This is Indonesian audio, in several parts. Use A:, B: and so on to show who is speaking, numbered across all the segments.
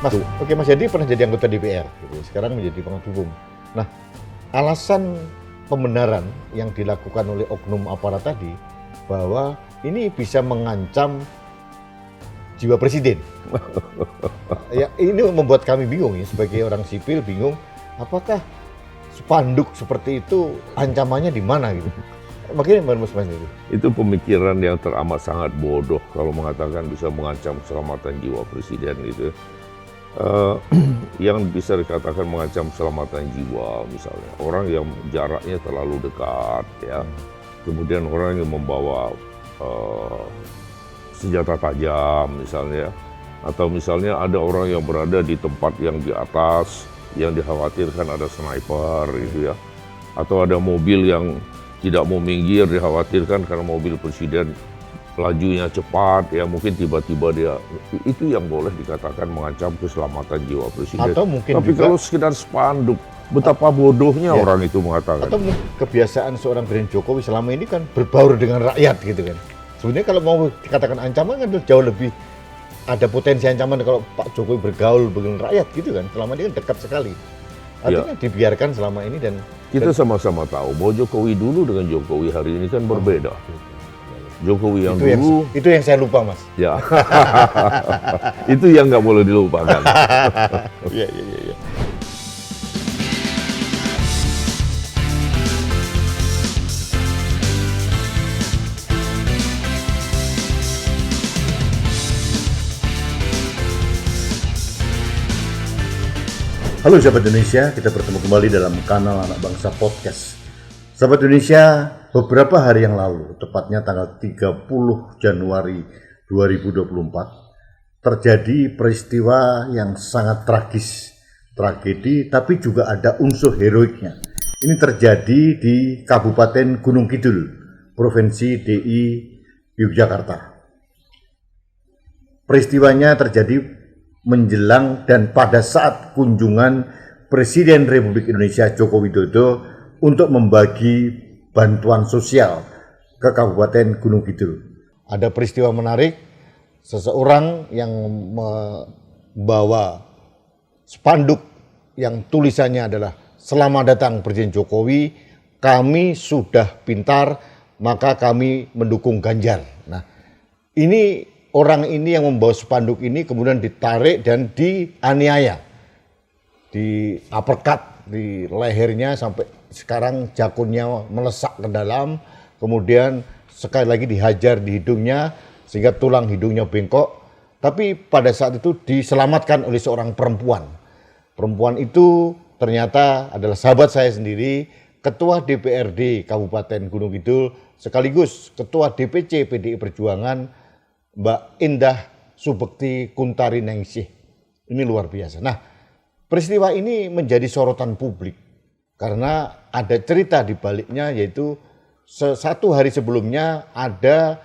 A: Oke, Mas Yadi pernah jadi anggota DPR, gitu. Sekarang menjadi pengamat hukum. Nah, alasan pembenaran yang dilakukan oleh oknum aparat tadi bahwa ini bisa mengancam jiwa presiden. Ya, ini membuat kami bingung ya, sebagai orang sipil bingung, apakah spanduk seperti itu ancamannya di mana gitu. Bagaimana Mas Yadi?
B: Itu pemikiran yang teramat sangat bodoh kalau mengatakan bisa mengancam keselamatan jiwa presiden gitu. Yang bisa dikatakan mengancam keselamatan jiwa, misalnya orang yang jaraknya terlalu dekat, ya, kemudian orang yang membawa senjata tajam, misalnya, atau misalnya ada orang yang berada di tempat yang di atas, yang dikhawatirkan ada sniper, gitu ya, atau ada mobil yang tidak mau minggir, dikhawatirkan karena mobil presiden lajunya cepat, ya mungkin tiba-tiba dia, itu yang boleh dikatakan mengancam keselamatan jiwa presiden.
A: Atau mungkin
B: tapi
A: juga,
B: kalau sekedar spanduk, betapa bodohnya orang itu mengatakan.
A: Atau kebiasaan seorang Presiden Jokowi selama ini kan berbaur dengan rakyat gitu kan. Sebenarnya kalau mau dikatakan ancaman kan jauh lebih ada potensi ancaman kalau Pak Jokowi bergaul dengan rakyat gitu kan. Selama ini kan dekat sekali. Artinya dibiarkan selama ini dan
B: kita sama-sama tahu bahwa Jokowi dulu dengan Jokowi hari ini kan berbeda. Jokowi yang dulu
A: itu yang saya lupa, Mas.
B: Ya, itu yang nggak boleh dilupakan.
A: Iya. Halo sahabat Indonesia, kita bertemu kembali dalam kanal Anak Bangsa Podcast. Sahabat Indonesia, beberapa hari yang lalu, tepatnya tanggal 30 Januari 2024, terjadi peristiwa yang sangat tragis, tragedi, tapi juga ada unsur heroiknya. Ini terjadi di Kabupaten Gunung Kidul, Provinsi DI Yogyakarta. Peristiwanya terjadi menjelang dan pada saat kunjungan Presiden Republik Indonesia Joko Widodo untuk membagi bantuan sosial ke Kabupaten Gunung Kidul. Ada peristiwa menarik, seseorang yang membawa spanduk yang tulisannya adalah "Selamat datang Presiden Jokowi, kami sudah pintar, maka kami mendukung Ganjar." Nah, ini orang ini yang membawa spanduk ini kemudian ditarik dan dianiaya, di uppercut di lehernya sampai sekarang jakunnya melesak ke dalam, kemudian sekali lagi dihajar di hidungnya sehingga tulang hidungnya bengkok. Tapi pada saat itu diselamatkan oleh seorang perempuan. Perempuan itu ternyata adalah sahabat saya sendiri, Ketua DPRD Kabupaten Gunung Kidul sekaligus Ketua DPC PDI Perjuangan, Mbak Indah Subekti Kuntari Ningsih. Ini luar biasa. Nah, peristiwa ini menjadi sorotan publik karena ada cerita di baliknya, yaitu satu hari sebelumnya ada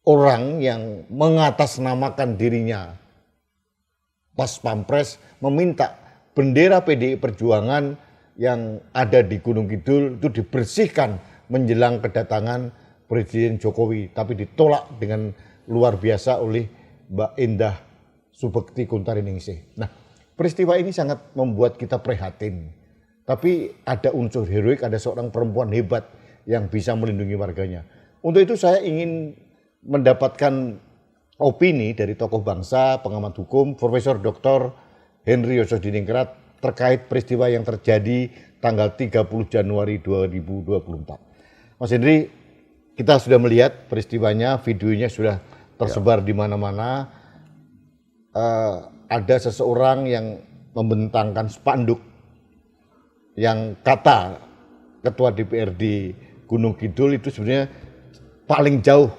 A: orang yang mengatasnamakan dirinya Pas Pampres meminta bendera PDI Perjuangan yang ada di Gunung Kidul itu dibersihkan menjelang kedatangan Presiden Jokowi, tapi ditolak dengan luar biasa oleh Mbak Indah Subekti Kuntari Ningsih. Nah, peristiwa ini sangat membuat kita prihatin. Tapi ada unsur heroik, ada seorang perempuan hebat yang bisa melindungi warganya. Untuk itu saya ingin mendapatkan opini dari tokoh bangsa, pengamat hukum, Profesor Dr. Henry Yosodiningrat terkait peristiwa yang terjadi tanggal 30 Januari 2024. Mas Henry, kita sudah melihat peristiwanya, videonya sudah tersebar di mana-mana. Ada seseorang yang membentangkan spanduk yang kata Ketua DPRD Gunung Kidul itu sebenarnya paling jauh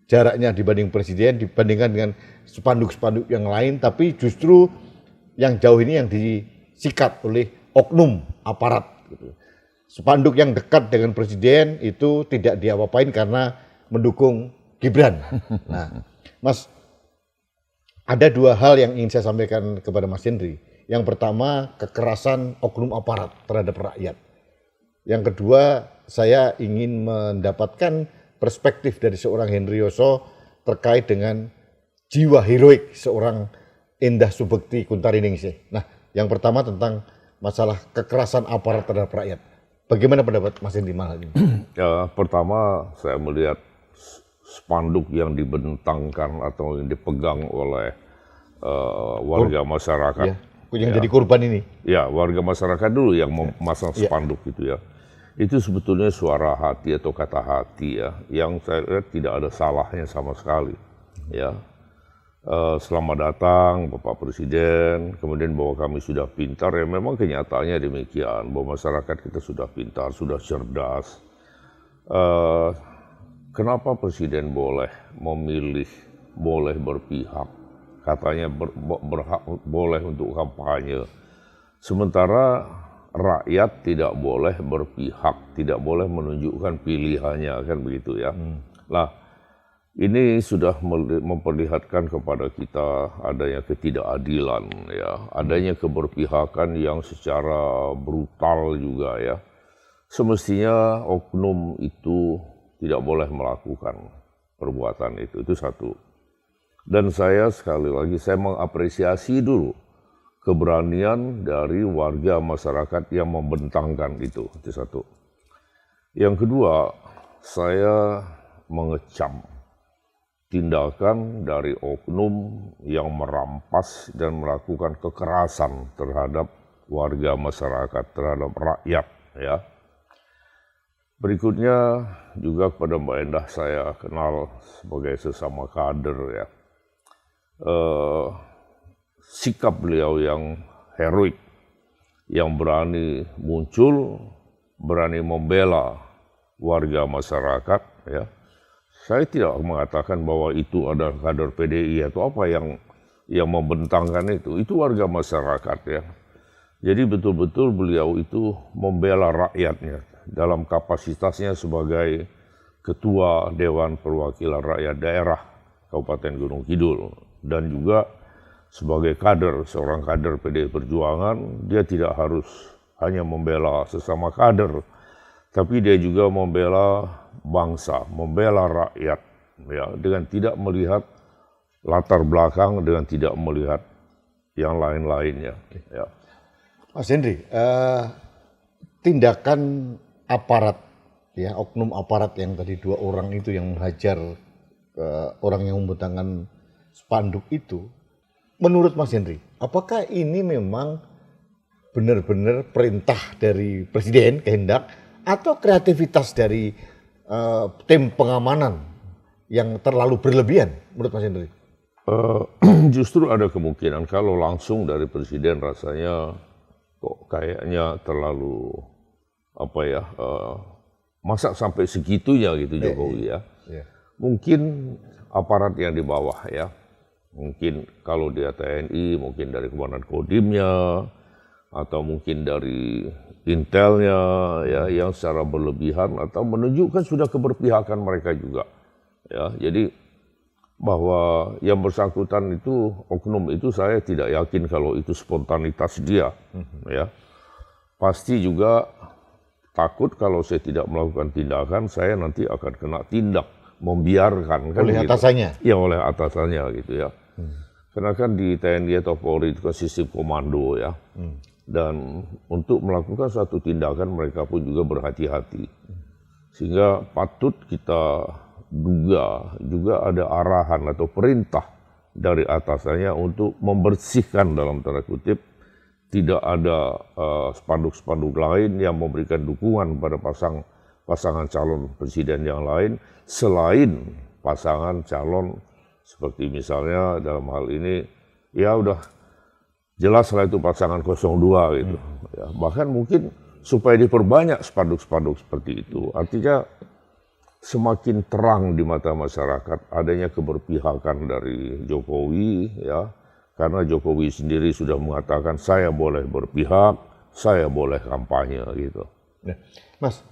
A: jaraknya dibanding Presiden, dibandingkan dengan spanduk-spanduk yang lain, tapi justru yang jauh ini yang disikat oleh oknum aparat. Spanduk yang dekat dengan Presiden itu tidak diapa-apain karena mendukung Gibran. Nah, Mas, ada dua hal yang ingin saya sampaikan kepada Mas Henry. Yang pertama, kekerasan oknum aparat terhadap rakyat. Yang kedua, saya ingin mendapatkan perspektif dari seorang Henry Yoso terkait dengan jiwa heroik seorang Endah Subekti Kuntariningsih. Nah, yang pertama tentang masalah kekerasan aparat terhadap rakyat. Bagaimana pendapat Mas Hendy hal ini?
B: Ya, pertama saya melihat spanduk yang dibentangkan atau yang dipegang oleh warga masyarakat.
A: Ya, yang jadi korban ini.
B: Ya, warga masyarakat dulu yang memasang spanduk itu ya. Itu sebetulnya suara hati atau kata hati ya, yang saya lihat tidak ada salahnya sama sekali. Ya, selamat datang Bapak Presiden, kemudian bahwa kami sudah pintar, ya memang kenyataannya demikian, bahwa masyarakat kita sudah pintar, sudah cerdas. Kenapa Presiden boleh memilih, boleh berpihak, katanya berhak boleh untuk kampanye, sementara rakyat tidak boleh berpihak, tidak boleh menunjukkan pilihannya, kan begitu ya. Nah, ini sudah memperlihatkan kepada kita adanya ketidakadilan ya, adanya keberpihakan yang secara brutal juga ya. Semestinya oknum itu tidak boleh melakukan perbuatan itu satu. Dan saya sekali lagi saya mengapresiasi dulu keberanian dari warga masyarakat yang membentangkan itu satu. Yang kedua, saya mengecam tindakan dari oknum yang merampas dan melakukan kekerasan terhadap warga masyarakat, terhadap rakyat ya. Berikutnya juga kepada Mbak Endah saya kenal sebagai sesama kader ya. Sikap beliau yang heroik, yang berani muncul, berani membela warga masyarakat ya. Saya tidak mengatakan bahwa itu adalah kader PDI atau apa yang membentangkan itu warga masyarakat ya. Jadi betul-betul beliau itu membela rakyatnya dalam kapasitasnya sebagai Ketua Dewan Perwakilan Rakyat Daerah Kabupaten Gunung Kidul dan juga sebagai kader, seorang kader PDI Perjuangan, dia tidak harus hanya membela sesama kader, tapi dia juga membela bangsa, membela rakyat, ya, dengan tidak melihat latar belakang, dengan tidak melihat yang lain-lainnya. Ya.
A: Mas Hendy, tindakan aparat, ya, oknum aparat yang tadi 2 orang itu yang menghajar orang yang membentangkan spanduk itu, menurut Mas Hendy, apakah ini memang benar-benar perintah dari Presiden, kehendak, atau kreativitas dari tim pengamanan yang terlalu berlebihan, menurut Mas Hendy?
B: Justru ada kemungkinan kalau langsung dari Presiden rasanya kok kayaknya terlalu masa sampai segitunya gitu Jokowi ya. Mungkin aparat yang di bawah ya. Mungkin kalau dia TNI, mungkin dari Komandan Kodimnya, atau mungkin dari intelnya ya, yang secara berlebihan atau menunjukkan sudah keberpihakan mereka juga. Ya, jadi bahwa yang bersangkutan itu, oknum itu saya tidak yakin kalau itu spontanitas dia. Ya, pasti juga takut kalau saya tidak melakukan tindakan, saya nanti akan kena tindak, membiarkan kan
A: oleh
B: gitu.
A: atasannya?
B: Ya, oleh atasannya gitu ya. Karena kan di TNI atau Polri itu kan sistem komando ya. Dan untuk melakukan suatu tindakan mereka pun juga berhati-hati. Sehingga patut kita duga juga ada arahan atau perintah dari atasannya untuk membersihkan dalam tanda kutip, tidak ada spanduk-spanduk lain yang memberikan dukungan pada pasangan calon presiden yang lain selain pasangan calon seperti misalnya dalam hal ini ya udah jelas lah itu pasangan 02 gitu. Ya, bahkan mungkin supaya diperbanyak spanduk-spanduk seperti itu. Artinya semakin terang di mata masyarakat adanya keberpihakan dari Jokowi ya. Karena Jokowi sendiri sudah mengatakan saya boleh berpihak, saya boleh kampanye gitu.
A: Nah, Mas,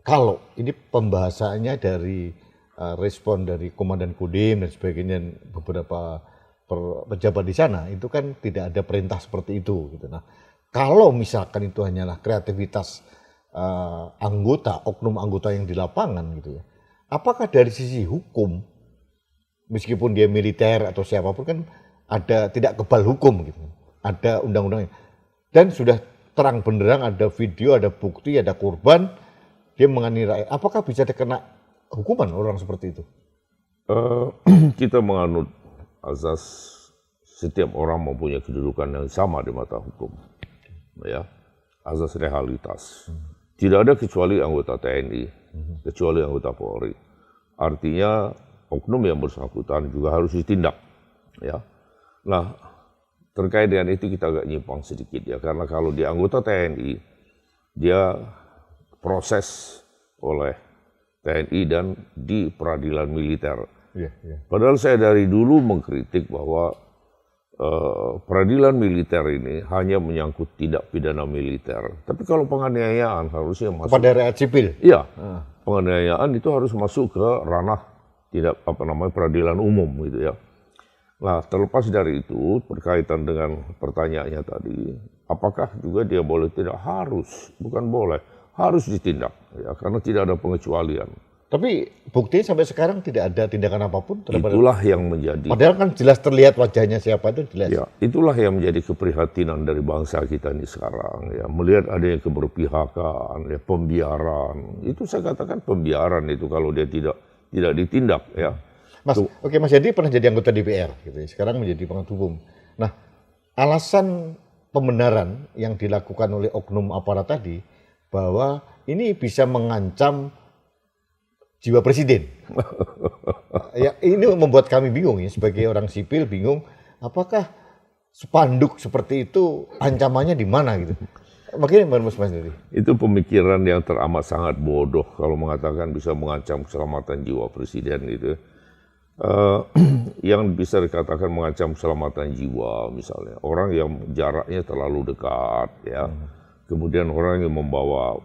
A: kalau ini pembahasannya dari respon dari Komandan Kodim dan sebagainya, beberapa pejabat di sana itu kan tidak ada perintah seperti itu gitu. Nah, kalau misalkan itu hanyalah kreativitas oknum anggota yang di lapangan gitu ya, apakah dari sisi hukum, meskipun dia militer atau siapapun kan ada tidak kebal hukum gitu. Ada undang-undangnya. Dan sudah terang benderang ada video, ada bukti, ada korban, dia menganiaya rakyat. Apakah bisa dikena hukuman orang seperti itu?
B: Kita menganut azas setiap orang mempunyai kedudukan yang sama di mata hukum. Ya, azas realitas. Tidak ada kecuali anggota TNI, kecuali anggota Polri. Artinya oknum yang bersangkutan juga harus ditindak. Ya, nah terkait dengan itu kita agak nyimpang sedikit ya, karena kalau di anggota TNI dia proses oleh TNI dan di peradilan militer. Padahal saya dari dulu mengkritik bahwa peradilan militer ini hanya menyangkut tindak pidana militer. Tapi kalau penganiayaan harusnya masuk
A: kepada rakyat sipil.
B: Iya, penganiayaan itu harus masuk ke ranah tidak peradilan umum gitu ya. Nah, terlepas dari itu berkaitan dengan pertanyaannya tadi, apakah juga dia boleh tidak harus, bukan boleh, harus ditindak ya, karena tidak ada pengecualian.
A: Tapi bukti sampai sekarang tidak ada tindakan apapun terhadap.
B: Itulah yang menjadi.
A: Padahal kan jelas terlihat wajahnya siapa itu jelas.
B: Ya, itulah yang menjadi keprihatinan dari bangsa kita ini sekarang ya, melihat adanya keberpihakan, ya, pembiaran. Itu saya katakan pembiaran itu kalau dia tidak ditindak ya.
A: Mas, oke, Mas Yadi pernah jadi anggota DPR, gitu. Sekarang menjadi pengamat hukum. Nah, alasan pembenaran yang dilakukan oleh oknum aparat tadi bahwa ini bisa mengancam jiwa presiden. Ya, ini membuat kami bingung ya, sebagai orang sipil bingung, apakah spanduk seperti itu ancamannya di mana gitu. Bagaimana Mas Yadi?
B: Itu pemikiran yang teramat sangat bodoh kalau mengatakan bisa mengancam keselamatan jiwa presiden gitu. Yang bisa dikatakan mengancam keselamatan jiwa misalnya orang yang jaraknya terlalu dekat ya, kemudian orang yang membawa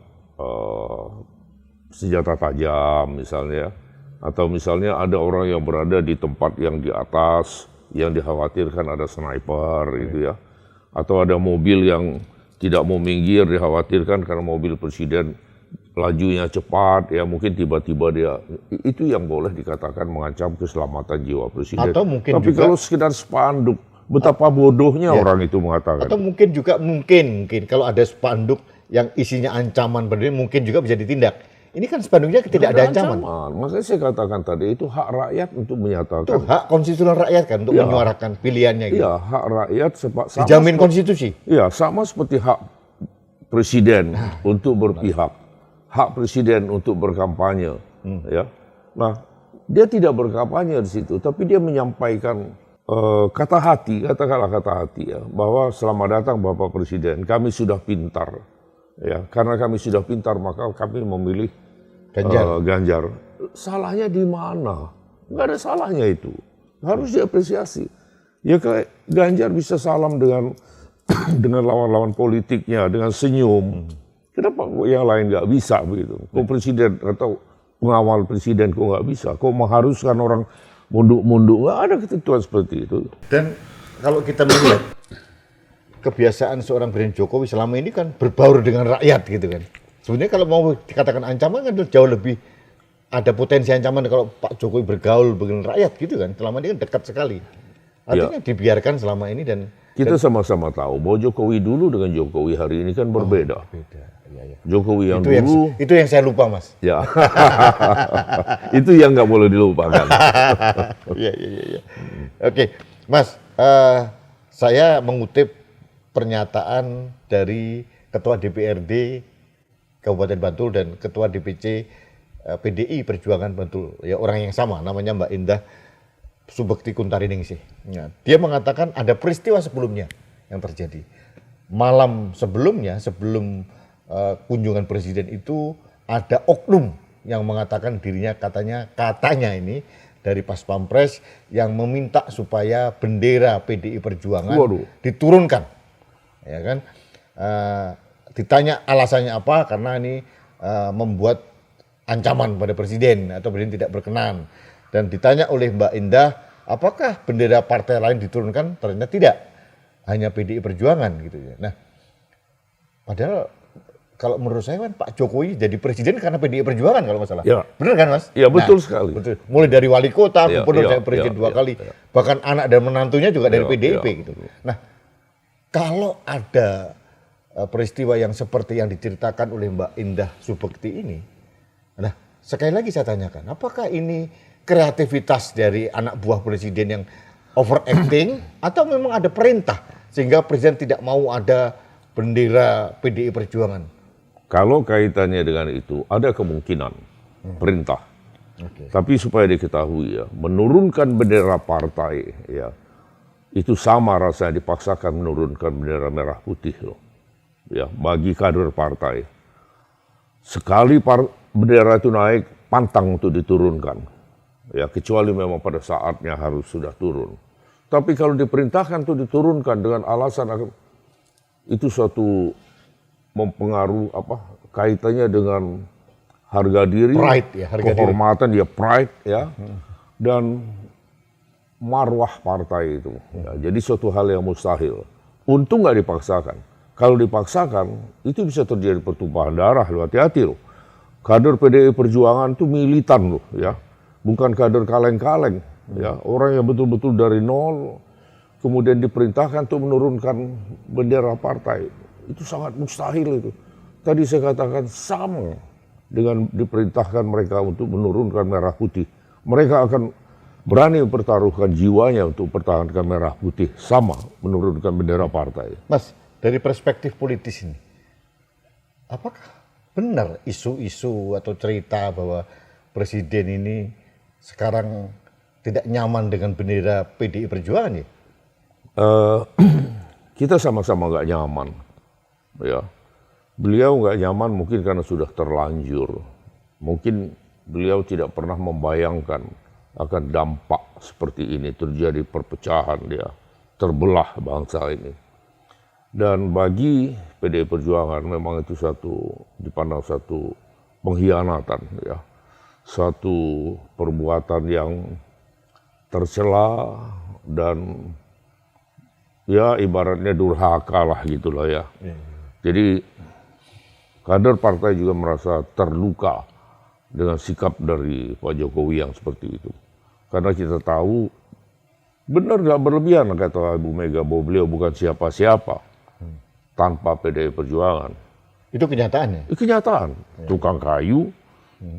B: senjata tajam misalnya, atau misalnya ada orang yang berada di tempat yang di atas yang dikhawatirkan ada sniper gitu ya, atau ada mobil yang tidak mau minggir dikhawatirkan karena mobil presiden lajunya cepat, ya mungkin tiba-tiba dia, itu yang boleh dikatakan mengancam keselamatan jiwa presiden.
A: Atau mungkin
B: tapi
A: juga,
B: kalau sekedar spanduk, betapa bodohnya orang itu mengatakan.
A: Atau mungkin juga mungkin kalau ada spanduk yang isinya ancaman berdiri, mungkin juga bisa ditindak. Ini kan spanduknya tidak ada ancaman.
B: Makanya saya katakan tadi itu hak rakyat untuk menyatakan.
A: Itu hak konstitusional rakyat kan untuk menyuarakan pilihannya. Gitu.
B: Iya, hak rakyat sama
A: dijamin konstitusi.
B: Iya, sama seperti hak presiden untuk berpihak. Hak presiden untuk berkampanye, ya. Nah, dia tidak berkampanye di situ, tapi dia menyampaikan kata hati, katakanlah kata hati ya, bahwa selamat datang Bapak Presiden, kami sudah pintar, ya. Karena kami sudah pintar, maka kami memilih Ganjar. Salahnya di mana? Nggak ada salahnya itu, harus diapresiasi. Ya kayak Ganjar bisa salam dengan lawan-lawan politiknya, dengan senyum. Kenapa yang lain nggak bisa begitu? Kok presiden atau pengawal presiden kok nggak bisa? Kok mengharuskan orang munduk-munduk? Nggak ada ketentuan seperti itu.
A: Dan kalau kita melihat kebiasaan seorang Presiden Jokowi selama ini kan berbaur dengan rakyat gitu kan. Sebenarnya kalau mau dikatakan ancaman kan jauh lebih ada potensi ancaman kalau Pak Jokowi bergaul dengan rakyat gitu kan. Selama ini kan dekat sekali. Artinya dibiarkan selama ini dan
B: kita sama-sama tahu bahwa Jokowi dulu dengan Jokowi hari ini kan berbeda.
A: Beda. Ya.
B: Jokowi yang
A: itu
B: dulu
A: itu yang saya lupa, Mas.
B: Ya. Itu yang nggak boleh dilupakan.
A: Iya. Oke, Mas, saya mengutip pernyataan dari Ketua DPRD Kabupaten Bantul dan Ketua DPC PDI Perjuangan Bantul, ya orang yang sama, namanya Mbak Indah Subekti Kuntariningsih. Ya, dia mengatakan ada peristiwa sebelumnya yang terjadi. Malam sebelumnya, sebelum kunjungan presiden itu ada oknum yang mengatakan dirinya katanya ini dari Pas Pampres yang meminta supaya bendera PDI Perjuangan diturunkan, ya kan? Ditanya alasannya apa, karena ini membuat ancaman pada presiden atau presiden tidak berkenan. Dan ditanya oleh Mbak Indah, apakah bendera partai lain diturunkan? Ternyata tidak, hanya PDI Perjuangan gitu ya. Nah, padahal kalau menurut saya kan Pak Jokowi jadi presiden karena PDI Perjuangan kalau nggak salah.
B: Ya.
A: Benar kan Mas?
B: Ya betul sekali.
A: Betul. Mulai dari wali kota,
B: Ya,
A: gubernur,
B: ya,
A: saya presiden
B: ya,
A: dua
B: ya,
A: kali.
B: ya.
A: Bahkan anak dan menantunya juga dari
B: Ya,
A: PDIP
B: ya.
A: gitu. Nah, kalau ada peristiwa yang seperti yang diceritakan oleh Mbak Indah Subekti ini, nah sekali lagi saya tanyakan, apakah ini kreativitas dari anak buah presiden yang overacting atau memang ada perintah sehingga presiden tidak mau ada bendera PDI Perjuangan?
B: Kalau kaitannya dengan itu, ada kemungkinan perintah.
A: Oke.
B: Tapi supaya diketahui ya, menurunkan bendera partai ya, itu sama rasanya dipaksakan menurunkan bendera merah putih loh. Ya, bagi kader partai. Sekali bendera itu naik, pantang untuk diturunkan. Ya, kecuali memang pada saatnya harus sudah turun. Tapi kalau diperintahkan untuk diturunkan dengan alasan itu suatu mempengaruhi kaitannya dengan harga diri,
A: Pride ya, harga
B: kehormatan ya, pride ya, dan marwah partai itu. Ya, jadi suatu hal yang mustahil. Untung nggak dipaksakan. Kalau dipaksakan, itu bisa terjadi pertumpahan darah. Hati-hati loh. Kader PDI Perjuangan itu militan loh, ya, bukan kader kaleng-kaleng. Ya, orang yang betul-betul dari nol, kemudian diperintahkan untuk menurunkan bendera partai. Itu sangat mustahil itu. Tadi saya katakan sama dengan diperintahkan mereka untuk menurunkan merah putih. Mereka akan berani mempertaruhkan jiwanya untuk pertahankan merah putih. Sama menurunkan bendera partai.
A: Mas, dari perspektif politis ini, apakah benar isu-isu atau cerita bahwa presiden ini sekarang tidak nyaman dengan bendera PDI Perjuangan ya?
B: Kita sama-sama nggak nyaman. Ya. Beliau nggak nyaman mungkin karena sudah terlanjur. Mungkin beliau tidak pernah membayangkan akan dampak seperti ini, terjadi perpecahan dia, terbelah bangsa ini. Dan bagi PDI Perjuangan memang itu dipandang satu pengkhianatan ya. Satu perbuatan yang tercela dan ya ibaratnya durhaka lah gitulah ya. Jadi kader partai juga merasa terluka dengan sikap dari Pak Jokowi yang seperti itu. Karena kita tahu benar nggak berlebihan kata Ibu Mega bahwa beliau bukan siapa-siapa tanpa PDI Perjuangan.
A: Itu kenyataannya?
B: Itu kenyataan. Tukang kayu,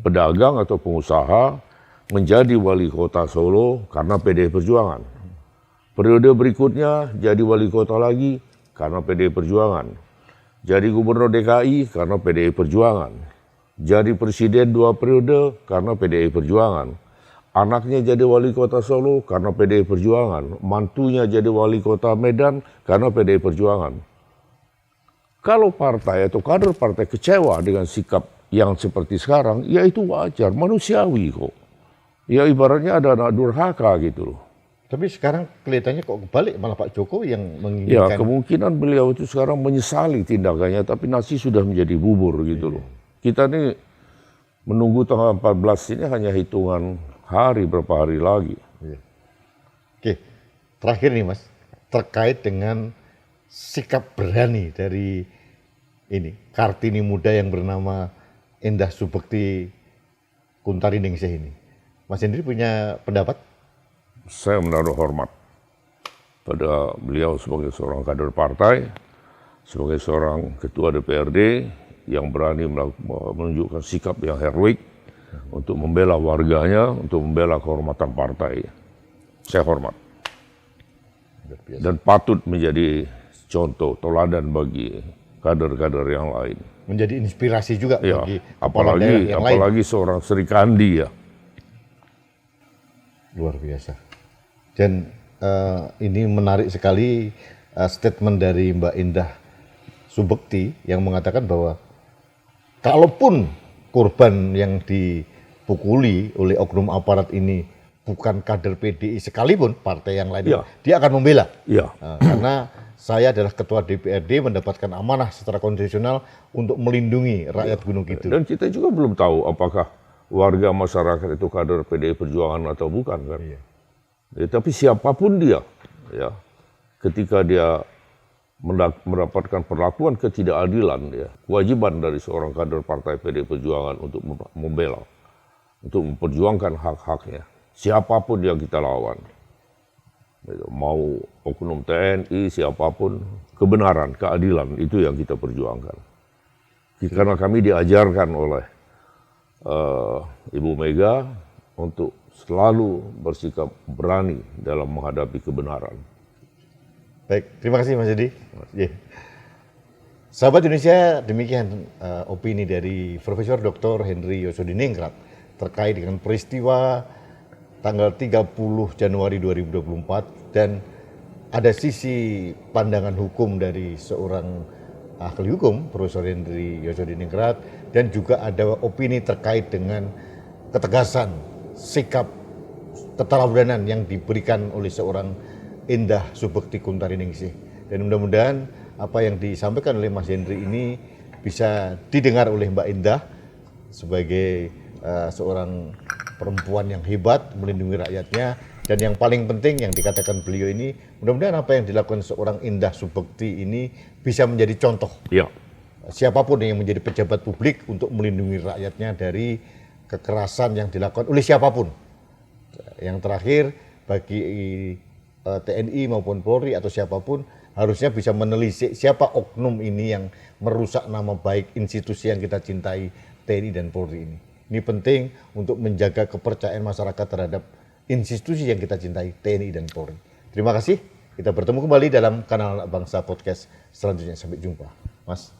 B: pedagang atau pengusaha menjadi wali kota Solo karena PDI Perjuangan. Periode berikutnya jadi wali kota lagi karena PDI Perjuangan. Jadi gubernur DKI karena PDI Perjuangan. Jadi presiden 2 periode karena PDI Perjuangan. Anaknya jadi wali kota Solo karena PDI Perjuangan. Mantunya jadi wali kota Medan karena PDI Perjuangan. Kalau partai atau kader partai kecewa dengan sikap yang seperti sekarang, ya itu wajar, manusiawi kok. Ya ibaratnya ada anak durhaka gitu loh.
A: Tapi sekarang kelihatannya kok kebalik, malah Pak Jokowi yang
B: Ya
A: menginginkan.
B: kemungkinan beliau itu sekarang menyesali tindakannya, tapi nasi sudah menjadi bubur gitu loh. Kita nih menunggu tanggal 14 ini hanya hitungan hari, berapa hari lagi.
A: Oke, terakhir nih Mas, terkait dengan sikap berani dari ini Kartini muda yang bernama Indah Subekti Kuntaringningsih ini. Mas Hendri punya pendapat?
B: Saya menaruh hormat pada beliau sebagai seorang kader partai, sebagai seorang ketua DPRD yang berani menunjukkan sikap yang heroik untuk membela warganya, untuk membela kehormatan partai. Saya hormat. Dan patut menjadi contoh, teladan bagi kader-kader yang lain.
A: Menjadi inspirasi juga
B: Ya,
A: bagi kepala daerah yang lain.
B: apalagi seorang Sri Kandi ya.
A: Luar biasa. Dan ini menarik sekali statement dari Mbak Indah Subekti yang mengatakan bahwa kalaupun korban yang dipukuli oleh oknum aparat ini bukan kader PDI sekalipun partai yang lain,
B: Ya.
A: dia akan membela.
B: Ya,
A: Karena saya adalah ketua DPRD mendapatkan amanah secara konstitusional untuk melindungi rakyat Gunung Kidul.
B: dan kita juga belum tahu apakah warga masyarakat itu kader PDI Perjuangan atau bukan kan. Ya, tapi siapapun dia, ya, ketika dia mendapatkan perlakuan ketidakadilan, ya, kewajiban dari seorang kader Partai PDI Perjuangan untuk membela, untuk memperjuangkan hak-haknya. Siapapun yang kita lawan, mau oknum TNI, siapapun, kebenaran, keadilan itu yang kita perjuangkan. Karena kami diajarkan oleh Ibu Mega untuk selalu bersikap berani dalam menghadapi kebenaran.
A: Baik, terima kasih Mas Edi. Yeah. Sahabat Indonesia, demikian opini dari Profesor Dr. Henry Yosodiningrat terkait dengan peristiwa tanggal 30 Januari 2024 dan ada sisi pandangan hukum dari seorang ahli hukum, Profesor Henry Yosodiningrat, dan juga ada opini terkait dengan ketegasan sikap keteladanan yang diberikan oleh seorang Indah Subekti Kuntaringningsih. Dan mudah-mudahan apa yang disampaikan oleh Mas Henry ini bisa didengar oleh Mbak Indah sebagai seorang perempuan yang hebat melindungi rakyatnya, dan yang paling penting yang dikatakan beliau ini, mudah-mudahan apa yang dilakukan seorang Indah Subekti ini bisa menjadi contoh.
B: Ya.
A: Siapapun yang menjadi pejabat publik untuk melindungi rakyatnya dari kekerasan yang dilakukan oleh siapapun. Yang terakhir, bagi TNI maupun Polri atau siapapun harusnya bisa menelisik siapa oknum ini yang merusak nama baik institusi yang kita cintai, TNI dan Polri ini. Ini penting untuk menjaga kepercayaan masyarakat terhadap institusi yang kita cintai, TNI dan Polri. Terima kasih. Kita bertemu kembali dalam kanal Anak Bangsa Podcast selanjutnya. Sampai jumpa, Mas.